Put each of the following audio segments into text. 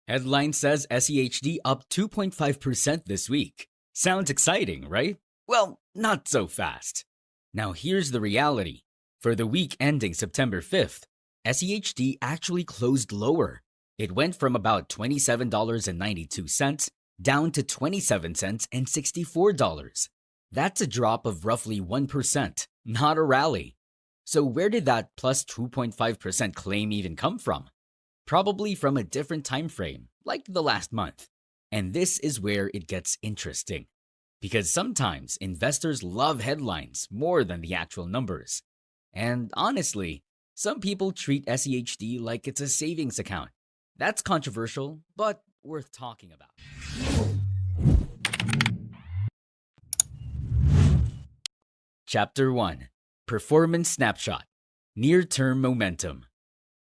Headline says SEHD up 2.5% this week. Sounds exciting, right? Well, not so fast. Now here's the reality. For the week ending September 5th, SEHD actually closed lower. It went from about $27.92 down to 27 cents and $64. That's a drop of roughly 1%, not a rally. So where did that plus 2.5% claim even come from? Probably from a different time frame, like the last month. And this is where it gets interesting. Because sometimes investors love headlines more than the actual numbers. And honestly, some people treat SEHD like it's a savings account. That's controversial, but worth talking about. Chapter 1. Performance Snapshot. Near-Term Momentum.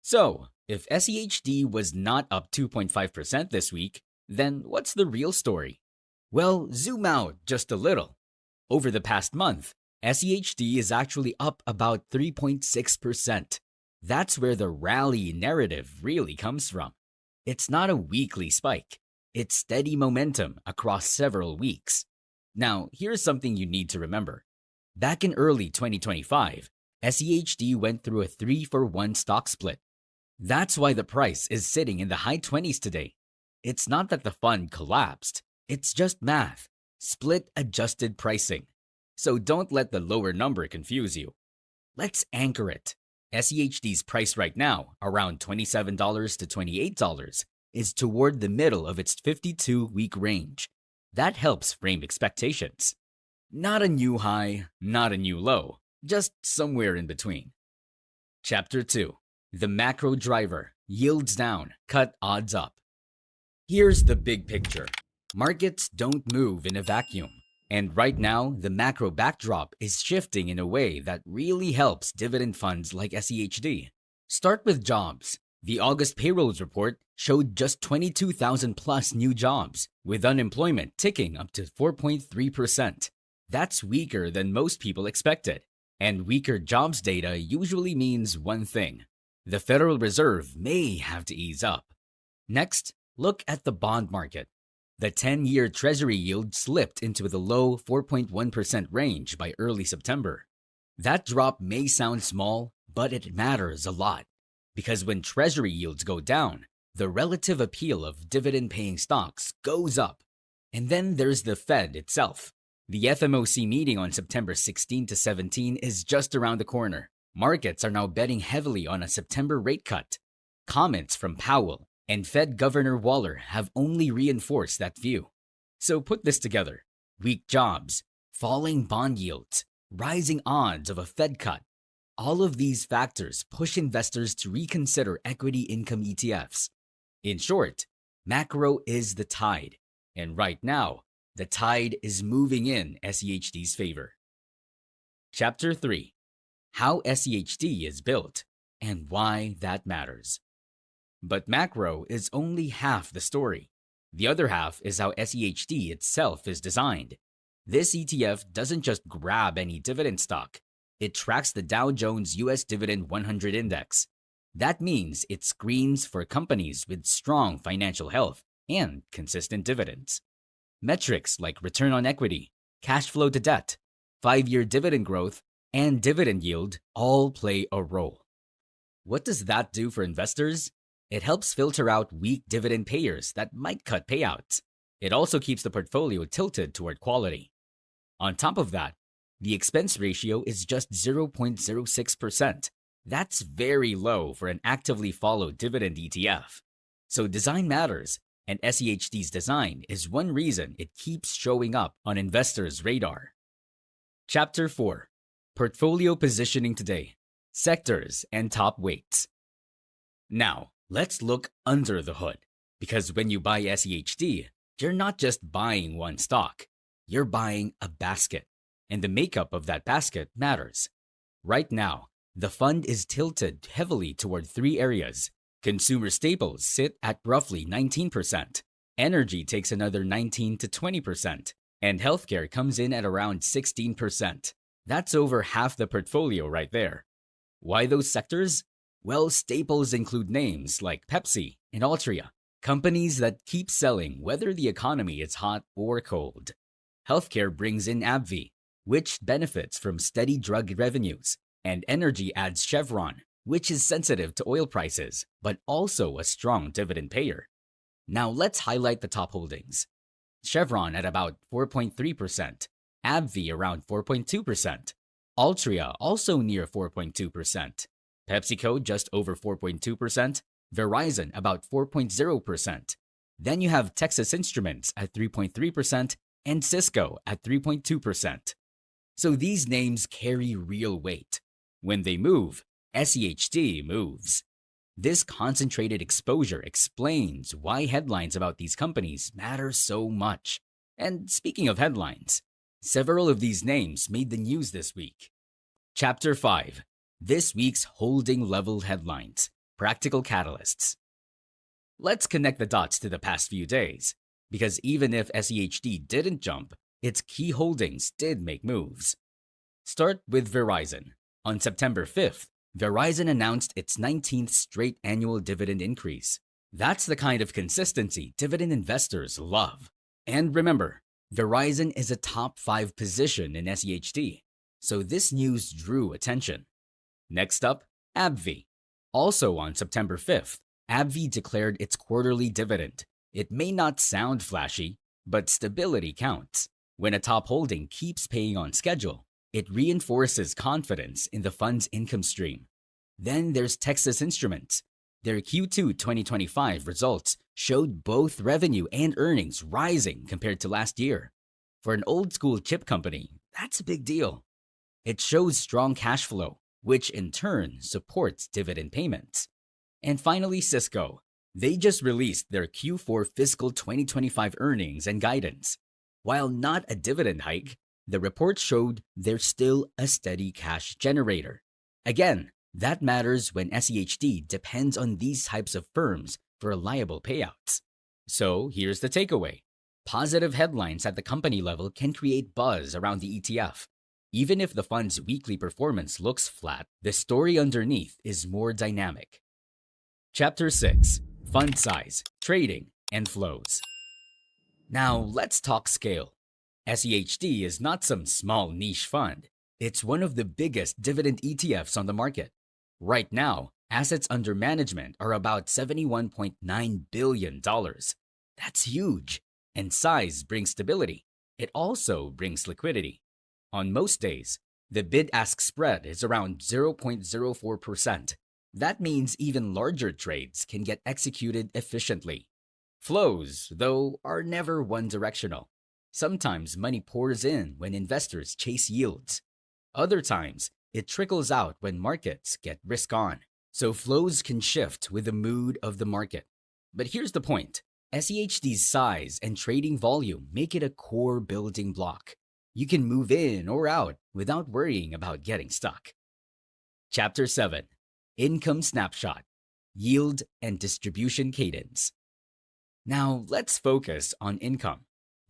So, if SEHD was not up 2.5% this week, then what's the real story? Well, zoom out just a little. Over the past month, SEHD is actually up about 3.6%. That's where the rally narrative really comes from. It's not a weekly spike. It's steady momentum across several weeks. Now, here's something you need to remember. Back in early 2025, SEHD went through a 3-for-1 stock split. That's why the price is sitting in the high 20s today. It's not that the fund collapsed. It's just math. Split-adjusted pricing. So don't let the lower number confuse you. Let's anchor it. SEHD's price right now, around $27 to $28, is toward the middle of its 52-week range. That helps frame expectations. Not a new high, not a new low, just somewhere in between. Chapter 2. The macro driver, yields down, cut odds up. Here's the big picture. Markets don't move in a vacuum. And right now, the macro backdrop is shifting in a way that really helps dividend funds like SEHD. Start with jobs. The August payrolls report showed just 22,000 plus new jobs, with unemployment ticking up to 4.3%. That's weaker than most people expected. And weaker jobs data usually means one thing. The Federal Reserve may have to ease up. Next, look at the bond market. The 10-year Treasury yield slipped into the low 4.1% range by early September. That drop may sound small, but it matters a lot. Because when Treasury yields go down, the relative appeal of dividend-paying stocks goes up. And then there's the Fed itself. The FOMC meeting on September 16 to 17 is just around the corner. Markets are now betting heavily on a September rate cut. Comments from Powell and Fed Governor Waller have only reinforced that view. So put this together. Weak jobs, falling bond yields, rising odds of a Fed cut. All of these factors push investors to reconsider equity income ETFs. In short, macro is the tide. And right now, the tide is moving in SEHD's favor. Chapter 3. How SEHD is built and why that matters. But macro is only half the story. The other half is how SEHD itself is designed. This ETF doesn't just grab any dividend stock. It tracks the Dow Jones US Dividend 100 Index. That means it screens for companies with strong financial health and consistent dividends. Metrics like return on equity, cash flow to debt, 5-year dividend growth, and dividend yield all play a role. What does that do for investors? It helps filter out weak dividend payers that might cut payouts. It also keeps the portfolio tilted toward quality. On top of that, the expense ratio is just 0.06%. That's very low for an actively followed dividend ETF. So design matters, and SEHD's design is one reason it keeps showing up on investors' radar. Chapter 4. Portfolio Positioning Today. Sectors and Top Weights. Now, let's look under the hood, because when you buy SEHD, you're not just buying one stock. You're buying a basket, and the makeup of that basket matters. Right now, the fund is tilted heavily toward 3 areas. Consumer staples sit at roughly 19%. Energy takes another 19 to 20%. And healthcare comes in at around 16%. That's over half the portfolio right there. Why those sectors? Well, staples include names like Pepsi and Altria. Companies that keep selling whether the economy is hot or cold. Healthcare brings in AbbVie, which benefits from steady drug revenues, and energy adds Chevron, which is sensitive to oil prices, but also a strong dividend payer. Now let's highlight the top holdings. Chevron at about 4.3%, AbbVie around 4.2%, Altria also near 4.2%, PepsiCo just over 4.2%, Verizon about 4.0%. Then you have Texas Instruments at 3.3% and Cisco at 3.2%. So these names carry real weight. When they move, SEHD moves. This concentrated exposure explains why headlines about these companies matter so much. And speaking of headlines, several of these names made the news this week. Chapter 5. This week's holding level headlines. Practical catalysts. Let's connect the dots to the past few days, because even if SEHD didn't jump, its key holdings did make moves. Start with Verizon. On September 5th, Verizon announced its 19th straight annual dividend increase. That's the kind of consistency dividend investors love. And remember, Verizon is a top 5 position in SEHD, so this news drew attention. Next up, AbbVie. Also on September 5th, AbbVie declared its quarterly dividend. It may not sound flashy, but stability counts. When a top holding keeps paying on schedule, it reinforces confidence in the fund's income stream. Then there's Texas Instruments. Their Q2 2025 results showed both revenue and earnings rising compared to last year. For an old-school chip company, that's a big deal. It shows strong cash flow, which in turn supports dividend payments. And finally, Cisco. They just released their Q4 fiscal 2025 earnings and guidance. While not a dividend hike, the report showed they're still a steady cash generator. Again, that matters when SEHD depends on these types of firms for reliable payouts. So here's the takeaway. Positive headlines at the company level can create buzz around the ETF. Even if the fund's weekly performance looks flat, the story underneath is more dynamic. Chapter 6. Fund size, trading, and flows. Now let's talk scale. SEHD is not some small niche fund. It's one of the biggest dividend ETFs on the market. Right now, assets under management are about $71.9 billion. That's huge. And size brings stability. It also brings liquidity. On most days, the bid-ask spread is around 0.04%. That means even larger trades can get executed efficiently. Flows, though, are never one-directional. Sometimes money pours in when investors chase yields. Other times, it trickles out when markets get risk-on. So flows can shift with the mood of the market. But here's the point. SEHD's size and trading volume make it a core building block. You can move in or out without worrying about getting stuck. Chapter 7. Income Snapshot. Yield and Distribution Cadence. Now, let's focus on income.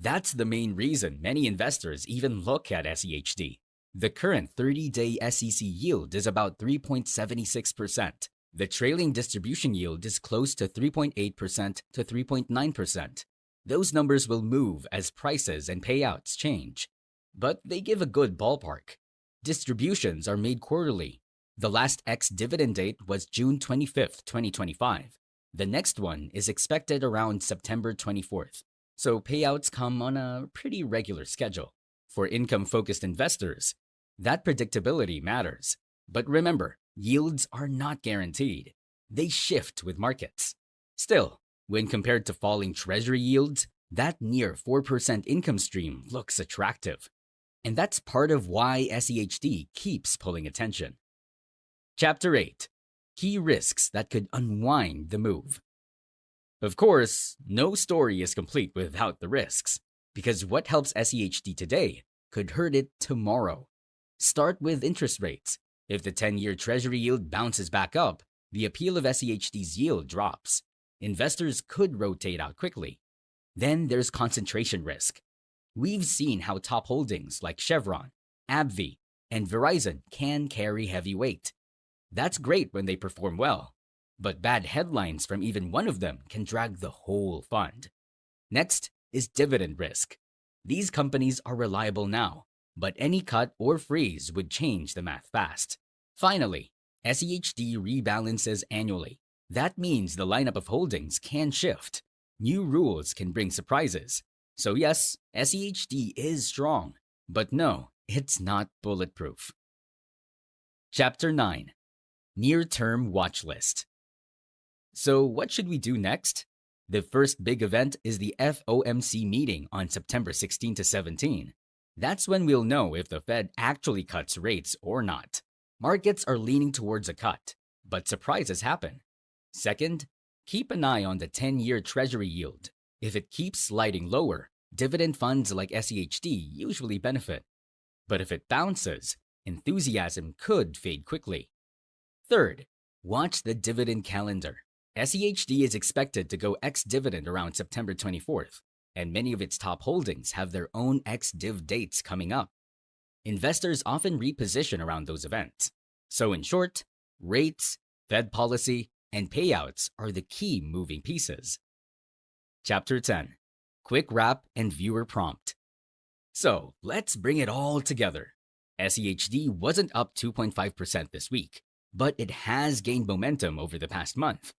That's the main reason many investors even look at SEHD. The current 30-day SEC yield is about 3.76%. The trailing distribution yield is close to 3.8% to 3.9%. Those numbers will move as prices and payouts change, but they give a good ballpark. Distributions are made quarterly. The last ex-dividend date was June 25th, 2025. The next one is expected around September 24th, so payouts come on a pretty regular schedule. For income-focused investors, that predictability matters. But remember, yields are not guaranteed. They shift with markets. Still, when compared to falling treasury yields, that near 4% income stream looks attractive. And that's part of why SEHD keeps pulling attention. Chapter 8. Key risks that could unwind the move. Of course, no story is complete without the risks, because what helps SEHD today could hurt it tomorrow. Start with interest rates. If the 10-year Treasury yield bounces back up, the appeal of SEHD's yield drops. Investors could rotate out quickly. Then there's concentration risk. We've seen how top holdings like Chevron, AbbVie, and Verizon can carry heavy weight. That's great when they perform well. but bad headlines from even one of them can drag the whole fund. Next is dividend risk. These companies are reliable now, but any cut or freeze would change the math fast. Finally, SEHD rebalances annually. That means the lineup of holdings can shift. New rules can bring surprises. So yes, SEHD is strong, but no, it's not bulletproof. Chapter 9. Near-Term Watch List. So what should we do next? The first big event is the FOMC meeting on September 16 to 17. That's when we'll know if the Fed actually cuts rates or not. Markets are leaning towards a cut, but surprises happen. Second, keep an eye on the 10-year Treasury yield. If it keeps sliding lower, dividend funds like SEHD usually benefit. But if it bounces, enthusiasm could fade quickly. Third, watch the dividend calendar. SEHD is expected to go ex-dividend around September 24th, and many of its top holdings have their own ex-div dates coming up. Investors often reposition around those events. So in short, rates, Fed policy, and payouts are the key moving pieces. Chapter 10. Quick wrap and viewer prompt. So let's bring it all together. SEHD wasn't up 2.5% this week, but it has gained momentum over the past month.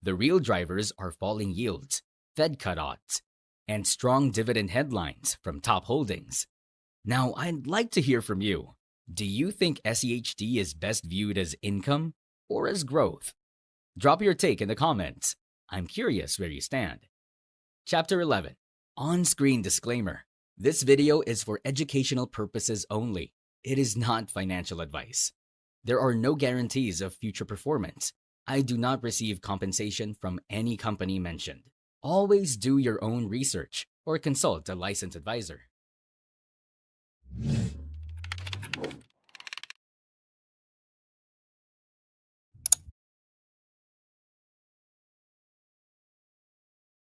The real drivers are falling yields, Fed cut odds, and strong dividend headlines from top holdings. Now, I'd like to hear from you. Do you think SEHD is best viewed as income or as growth? Drop your take in the comments. I'm curious where you stand. Chapter 11. On-screen disclaimer. This video is for educational purposes only. It is not financial advice. There are no guarantees of future performance. I do not receive compensation from any company mentioned. Always do your own research or consult a licensed advisor.